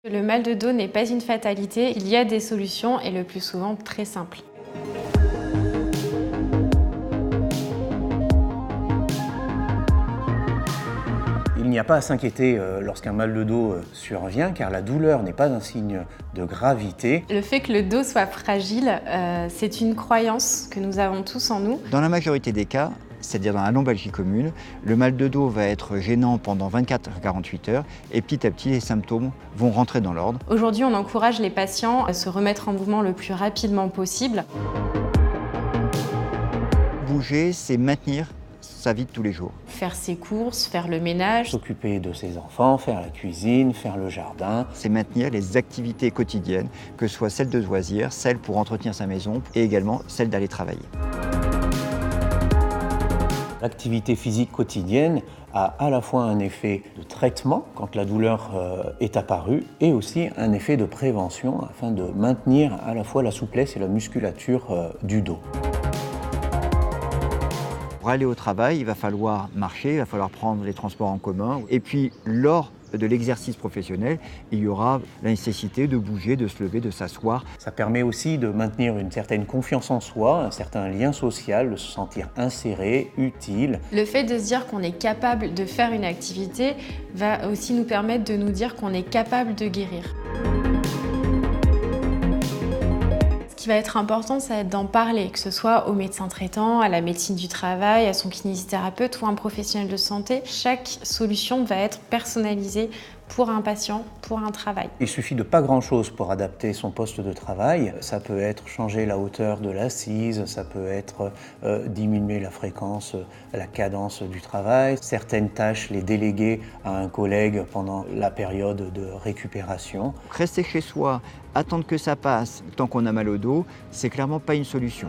Le mal de dos n'est pas une fatalité, il y a des solutions et le plus souvent très simples. Il n'y a pas à s'inquiéter lorsqu'un mal de dos survient, car la douleur n'est pas un signe de gravité. Le fait que le dos soit fragile, c'est une croyance que nous avons tous en nous. Dans la majorité des cas, c'est-à-dire dans la lombalgie commune, le mal de dos va être gênant pendant 24 à 48 heures et petit à petit les symptômes vont rentrer dans l'ordre. Aujourd'hui, on encourage les patients à se remettre en mouvement le plus rapidement possible. Bouger, c'est maintenir sa vie de tous les jours. Faire ses courses, faire le ménage. S'occuper de ses enfants, faire la cuisine, faire le jardin. C'est maintenir les activités quotidiennes, que ce soit celles de loisirs, celles pour entretenir sa maison et également celles d'aller travailler. L'activité physique quotidienne a à la fois un effet de traitement quand la douleur est apparue et aussi un effet de prévention afin de maintenir à la fois la souplesse et la musculature du dos. Pour aller au travail, il va falloir marcher, il va falloir prendre les transports en commun. Et puis, lors de l'exercice professionnel, il y aura la nécessité de bouger, de se lever, de s'asseoir. Ça permet aussi de maintenir une certaine confiance en soi, un certain lien social, de se sentir inséré, utile. Le fait de se dire qu'on est capable de faire une activité va aussi nous permettre de nous dire qu'on est capable de guérir. Ce qui va être important, ça va être d'en parler, que ce soit au médecin traitant, à la médecine du travail, à son kinésithérapeute ou un professionnel de santé. Chaque solution va être personnalisée pour un patient, pour un travail. Il suffit de pas grand-chose pour adapter son poste de travail. Ça peut être changer la hauteur de l'assise, ça peut être diminuer la fréquence, la cadence du travail. Certaines tâches, les déléguer à un collègue pendant la période de récupération. Rester chez soi, attendre que ça passe tant qu'on a mal au dos, c'est clairement pas une solution.